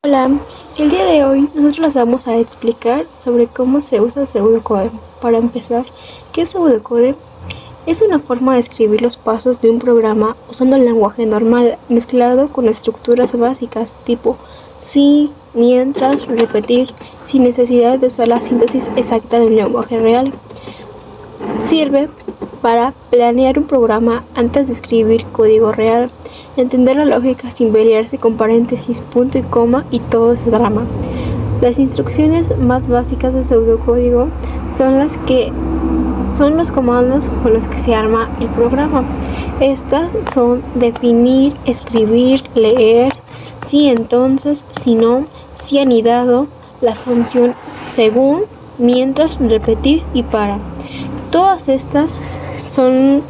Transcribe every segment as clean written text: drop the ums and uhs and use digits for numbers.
Hola, el día de hoy nosotros les vamos a explicar sobre cómo se usa pseudocode. Para empezar, ¿qué es pseudocode? Es una forma de escribir los pasos de un programa usando el lenguaje normal mezclado con estructuras básicas tipo sí, mientras, repetir, sin necesidad de usar la síntesis exacta de un lenguaje real. Sirve para planear un programa antes de escribir código real, entender la lógica sin pelearse con paréntesis, punto y coma y todo ese drama. Las instrucciones más básicas del pseudocódigo son los comandos con los que se arma el programa. Estas son definir, escribir, leer, si entonces, si no, si anidado, la función según, mientras, repetir y para. Todas estas son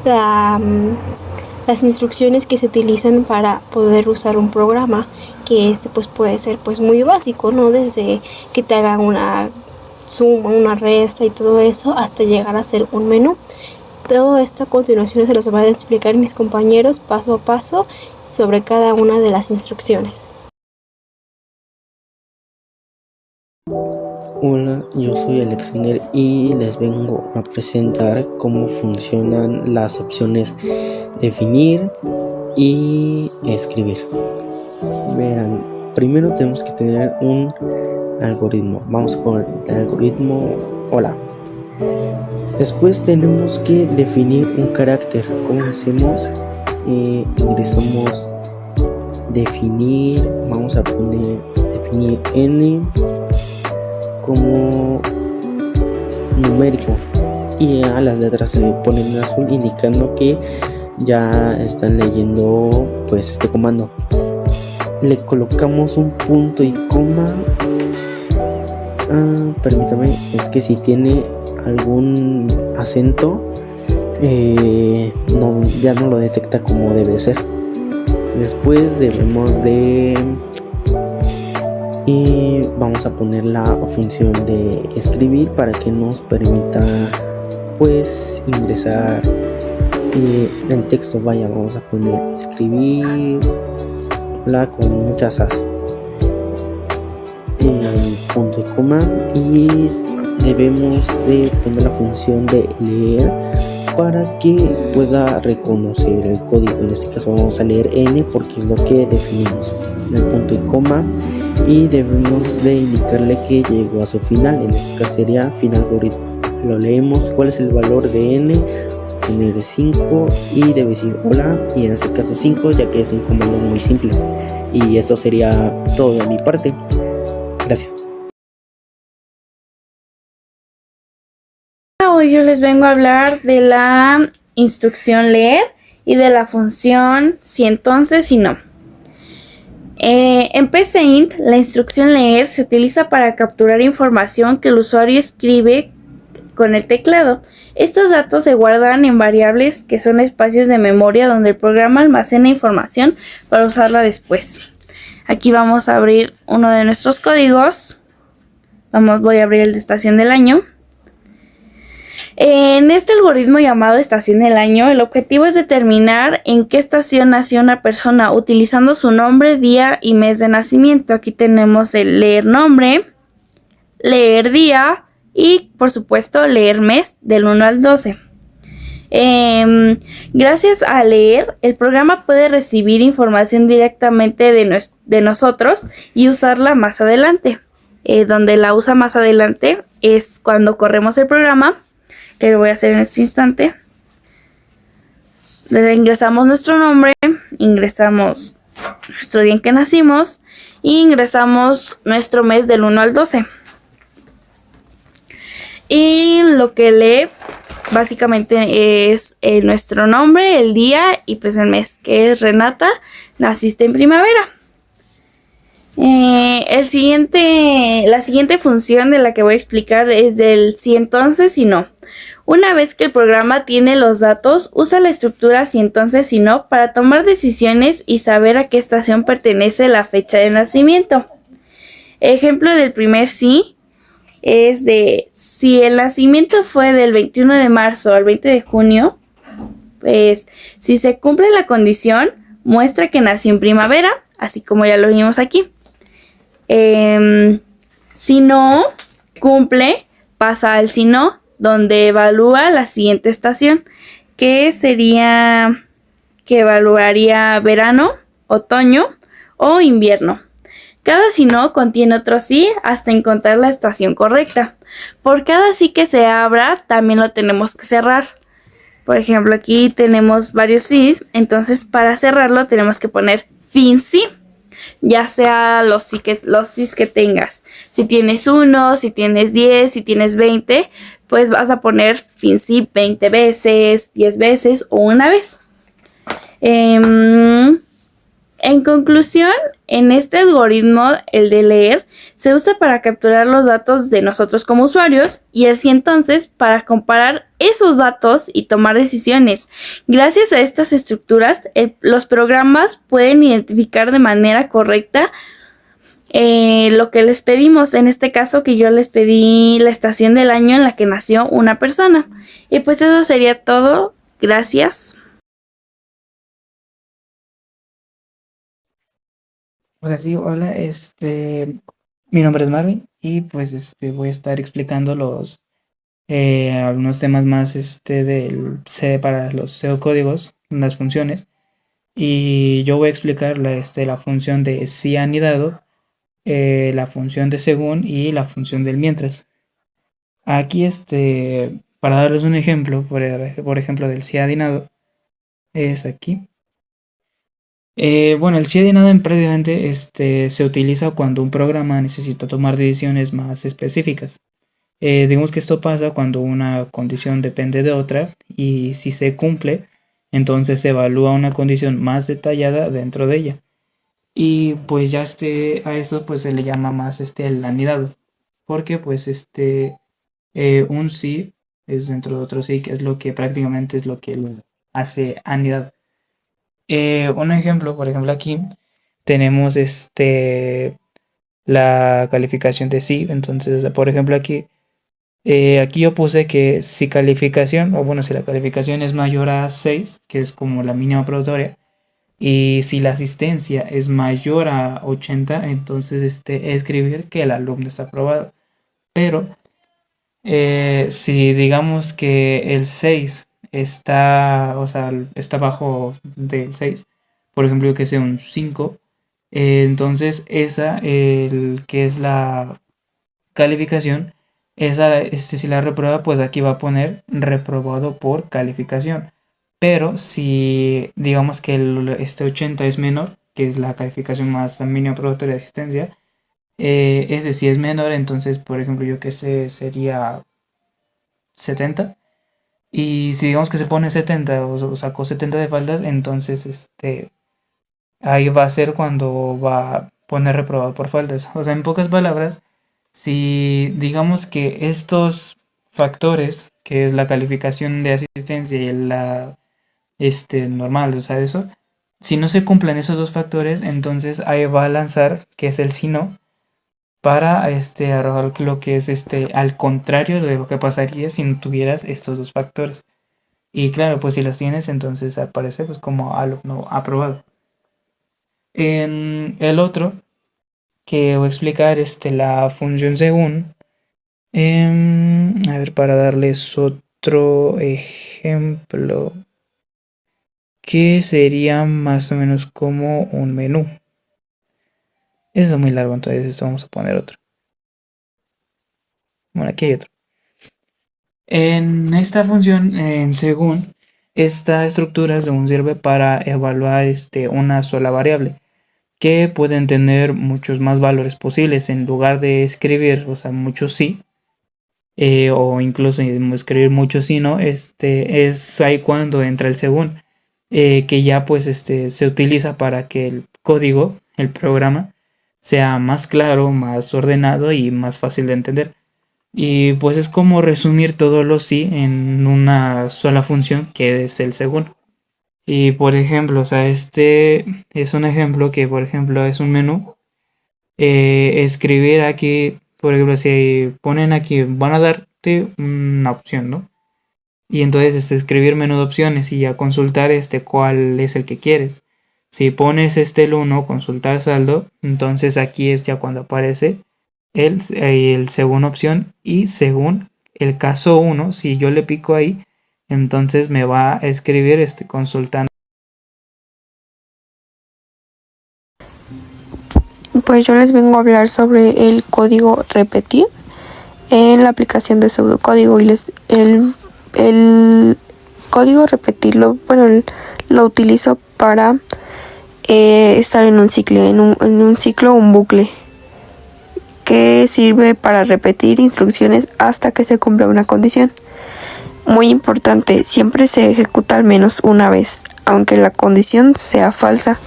las instrucciones que se utilizan para poder usar un programa, que pues puede ser pues muy básico, ¿no? Desde que te hagan una suma, una resta y todo eso, hasta llegar a hacer un menú. Todo esto a continuación se los van a explicar mis compañeros paso a paso sobre cada una de las instrucciones. Hola, yo soy Alexander y les vengo a presentar cómo funcionan las opciones definir y escribir. Verán, primero tenemos que tener un algoritmo. Vamos a poner el algoritmo hola. Después tenemos que definir un carácter. ¿Cómo hacemos? Ingresamos definir, vamos a poner definir n como numérico y a las letras se ponen en azul indicando que ya están leyendo pues este comando. Le colocamos un punto y coma. Permítame, es que si tiene algún acento ya no lo detecta como debe ser. Después debemos de vamos a poner la función de escribir para que nos permita pues ingresar el texto. Vamos a poner escribir con muchas as, punto y coma, y debemos de poner la función de leer para que pueda reconocer el código. En este caso vamos a leer n porque es lo que definimos, el punto y coma, y debemos de indicarle que llegó a su final. En este caso sería final algoritmo. Lo leemos. ¿Cuál es el valor de n? Vamos a poner 5 y debe decir hola, y en este caso 5, ya que es un comando muy simple. Y esto sería todo de mi parte. Gracias. Hoy yo les vengo a hablar de la instrucción leer y de la función si entonces, si no. En PCInt, la instrucción leer se utiliza para capturar información que el usuario escribe con el teclado. Estos datos se guardan en variables que son espacios de memoria donde el programa almacena información para usarla después. Aquí vamos a abrir uno de nuestros códigos. Voy a abrir el de estación del año. En este algoritmo llamado estación del año, el objetivo es determinar en qué estación nació una persona utilizando su nombre, día y mes de nacimiento. Aquí tenemos el leer nombre, leer día y, por supuesto, leer mes del 1 al 12. Gracias a leer, el programa puede recibir información directamente de nosotros y usarla más adelante. Donde la usa más adelante es cuando corremos el programa, que lo voy a hacer en este instante. Ingresamos nuestro nombre, ingresamos nuestro día en que nacimos y ingresamos nuestro mes del 1 al 12. Y lo que lee básicamente es nuestro nombre, el día y pues el mes, que es Renata, naciste en primavera. La siguiente función de la que voy a explicar es del si entonces si no. Una vez que el programa tiene los datos, usa la estructura si entonces si no para tomar decisiones y saber a qué estación pertenece la fecha de nacimiento. Ejemplo del primer sí es de si el nacimiento fue del 21 de marzo al 20 de junio, pues si se cumple la condición, muestra que nació en primavera, así como ya lo vimos aquí. Si no cumple, pasa al si no, donde evalúa la siguiente estación, que sería que evaluaría verano, otoño o invierno. Cada si no contiene otro sí hasta encontrar la estación correcta. Por cada sí que se abra, también lo tenemos que cerrar. Por ejemplo, aquí tenemos varios sís, entonces para cerrarlo tenemos que poner fin sí, ya sea los sís que tengas. Si tienes 1, si tienes 10, si tienes 20, pues vas a poner fin sí 20 veces, 10 veces o una vez. En conclusión, en este algoritmo, el de leer, se usa para capturar los datos de nosotros como usuarios y el sí entonces para comparar esos datos y tomar decisiones. Gracias a estas estructuras, los programas pueden identificar de manera correcta lo que les pedimos. En este caso que yo les pedí la estación del año en la que nació una persona. Y pues eso sería todo. Gracias. Hola, sí, hola, mi nombre es Marvin y pues voy a estar explicando algunos temas más del C para los pseudocódigos, las funciones, y yo voy a explicar la función de si anidado, la función de según y la función del mientras. Aquí para darles un ejemplo, por ejemplo del si anidado, es aquí. Bueno, el sí de nada prácticamente se utiliza cuando un programa necesita tomar decisiones más específicas. Digamos que esto pasa cuando una condición depende de otra y si se cumple, entonces se evalúa una condición más detallada dentro de ella. Y pues ya a eso pues se le llama más el anidado, porque pues un sí es dentro de otro sí, que es lo que prácticamente es lo que lo hace anidado. Un ejemplo, por ejemplo, aquí tenemos la calificación de sí. Entonces, o sea, por ejemplo, aquí yo puse que si calificación, o bueno, si la calificación es mayor a 6, que es como la mínima probatoria, y si la asistencia es mayor a 80, entonces escribir que el alumno está aprobado. Pero si digamos que el 6 está, o sea, está bajo del 6, por ejemplo, que sea un 5, entonces esa, que es la calificación, esa, si la reprueba, pues aquí va a poner reprobado por calificación. Pero si digamos que este 80 es menor, que es la calificación más mínima probatoria de asistencia, ese si es menor, entonces, por ejemplo, yo que sé, sería 70. Y si digamos que se pone 70 o sacó 70 de faltas, entonces ahí va a ser cuando va a poner reprobado por faltas. O sea, en pocas palabras, si digamos que estos factores, que es la calificación de asistencia y la normal, o sea, eso, si no se cumplen esos dos factores, entonces ahí va a lanzar, que es el si no, para arrojar lo que es al contrario de lo que pasaría si no tuvieras estos dos factores. Y claro, pues si los tienes, entonces aparece pues como alumno aprobado. En el otro que voy a explicar la función según. A ver, para darles otro ejemplo, que sería más o menos como un menú. Eso es muy largo, entonces esto vamos a poner otro. Bueno, aquí hay otro. En esta función, en según, esta estructura según sirve para evaluar una sola variable, que pueden tener muchos más valores posibles. En lugar de escribir, o sea, muchos sí, o incluso escribir muchos sí, no, es ahí cuando entra el según, que ya pues se utiliza para que el código, el programa, sea más claro, más ordenado y más fácil de entender. Y pues es como resumir todos los sí en una sola función, que es el según. Y por ejemplo, o sea, este es un ejemplo que, por ejemplo, es un menú. Escribir aquí, por ejemplo, si ponen aquí, van a darte una opción, ¿no? Y entonces escribir menú de opciones y ya consultar cuál es el que quieres. Si pones el 1, consultar saldo, entonces aquí es ya cuando aparece el segunda opción, y según el caso 1, si yo le pico ahí, entonces me va a escribir consultando. Pues yo les vengo a hablar sobre el código repetir en la aplicación de pseudocódigo, y el código repetir lo utilizo para estar en un ciclo, un bucle que sirve para repetir instrucciones hasta que se cumpla una condición. Muy importante, siempre se ejecuta al menos una vez, aunque la condición sea falsa.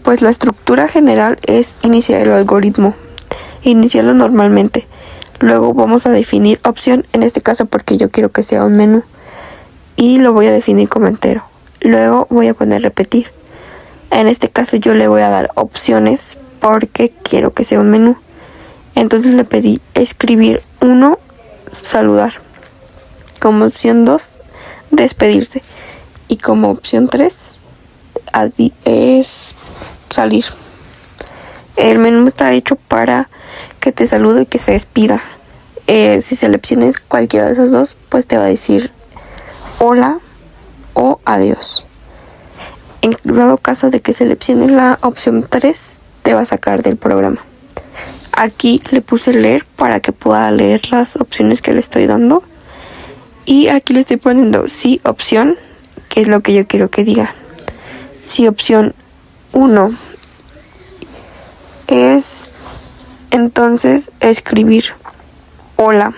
Pues la estructura general es iniciar el algoritmo, iniciarlo normalmente. Luego vamos a definir opción, en este caso porque yo quiero que sea un menú, y lo voy a definir como entero. Luego voy a poner repetir. En este caso yo le voy a dar opciones porque quiero que sea un menú. Entonces le pedí escribir 1, saludar. Como opción 2, despedirse. Y como opción 3, es salir. El menú está hecho para que te salude y que se despida. Si selecciones cualquiera de esos dos, pues te va a decir hola o adiós. En dado caso de que selecciones la opción 3, te va a sacar del programa. Aquí le puse leer para que pueda leer las opciones que le estoy dando. Y aquí le estoy poniendo sí opción, que es lo que yo quiero que diga. Si opción 1 es entonces escribir hola.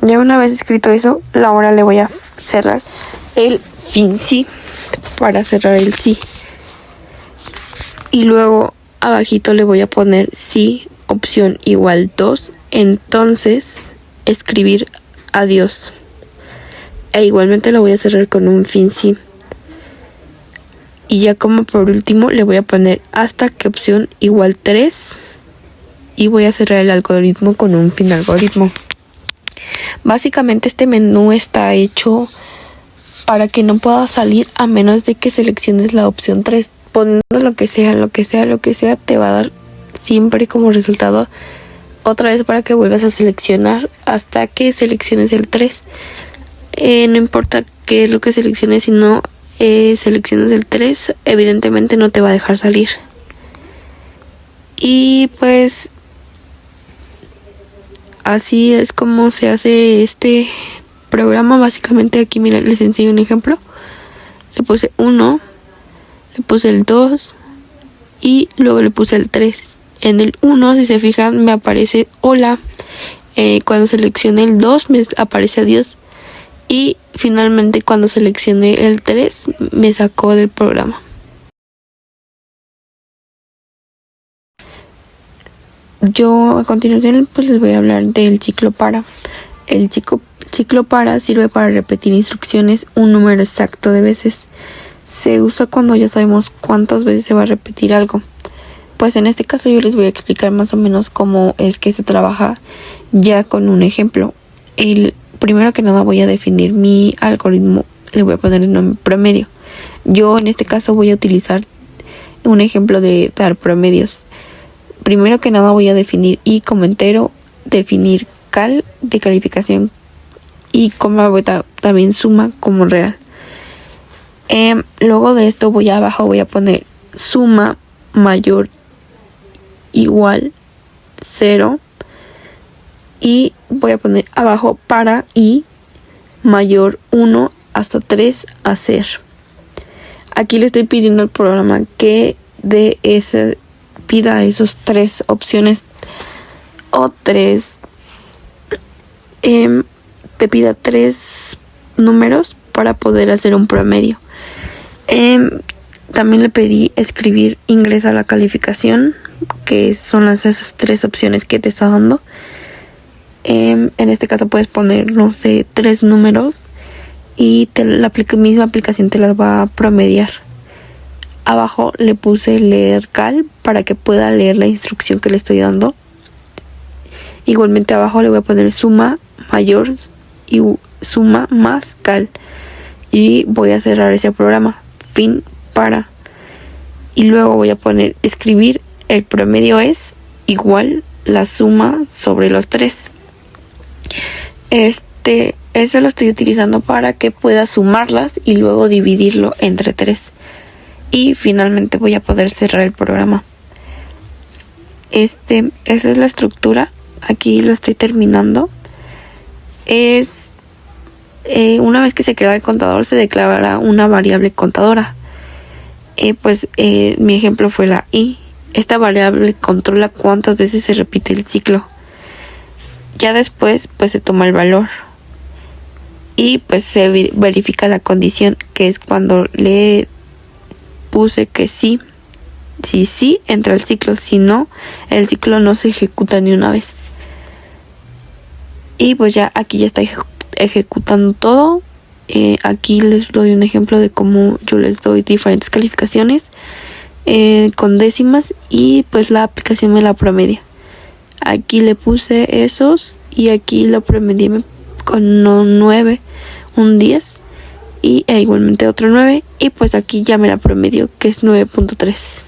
Ya una vez escrito eso, ahora le voy a cerrar el fin sí para cerrar el sí. Y luego abajito le voy a poner sí opción igual 2, entonces escribir adiós. E igualmente lo voy a cerrar con un fin sí. Y ya como por último le voy a poner hasta que opción igual 3 y voy a cerrar el algoritmo con un fin algoritmo. Básicamente este menú está hecho para que no pueda salir a menos de que selecciones la opción 3. Poniendo lo que sea, te va a dar siempre como resultado otra vez para que vuelvas a seleccionar hasta que selecciones el 3. No importa qué es lo que selecciones, si no seleccionas el 3, evidentemente no te va a dejar salir. Y pues así es como se hace este programa. Básicamente aquí, mira, les enseño un ejemplo. Le puse 1, le puse el 2 y luego le puse el 3. En el 1, si se fijan, me aparece hola. Cuando seleccioné el 2 me aparece adiós. Y finalmente cuando seleccioné el 3 me sacó del programa. Yo a continuación pues les voy a hablar del ciclo para. El ciclo para sirve para repetir instrucciones un número exacto de veces. Se usa cuando ya sabemos cuántas veces se va a repetir algo. Pues en este caso yo les voy a explicar más o menos cómo es que se trabaja ya con un ejemplo. Primero que nada voy a definir mi algoritmo, le voy a poner el nombre promedio. Yo en este caso voy a utilizar un ejemplo de dar promedios. Primero que nada voy a definir i como entero, definir cal de calificación y también suma como real. Luego de esto abajo voy a poner suma mayor igual 0 y voy a poner abajo para i mayor 1 hasta 3 hacer. Aquí le estoy pidiendo al programa que pida esos 3 opciones o 3 te pida 3 números para poder hacer un promedio. También le pedí escribir ingresa la calificación, que son esas 3 opciones que te está dando. En este caso puedes poner, no sé, 3 números y la misma aplicación te las va a promediar. Abajo le puse leer cal para que pueda leer la instrucción que le estoy dando. Igualmente abajo le voy a poner suma mayor y suma más cal. Y voy a cerrar ese programa. Fin para. Y luego voy a poner escribir. El promedio es igual la suma sobre los 3. Eso lo estoy utilizando para que pueda sumarlas y luego dividirlo entre 3. Y finalmente voy a poder cerrar el programa. Esa es la estructura. Aquí lo estoy terminando. Una vez que se crea el contador, se declarará una variable contadora. Mi ejemplo fue la i. Esta variable controla cuántas veces se repite el ciclo. Ya después, se toma el valor. Y se verifica la condición, que es cuando le puse que sí. Si sí, entra el ciclo. Si no, el ciclo no se ejecuta ni una vez. Y ya aquí ya está ejecutando todo. Aquí les doy un ejemplo de cómo yo les doy diferentes calificaciones con décimas, y la aplicación me la promedia. Aquí le puse esos y aquí lo promedié con un 9, un 10 e igualmente otro 9, y aquí ya me la promedió, que es 9.3.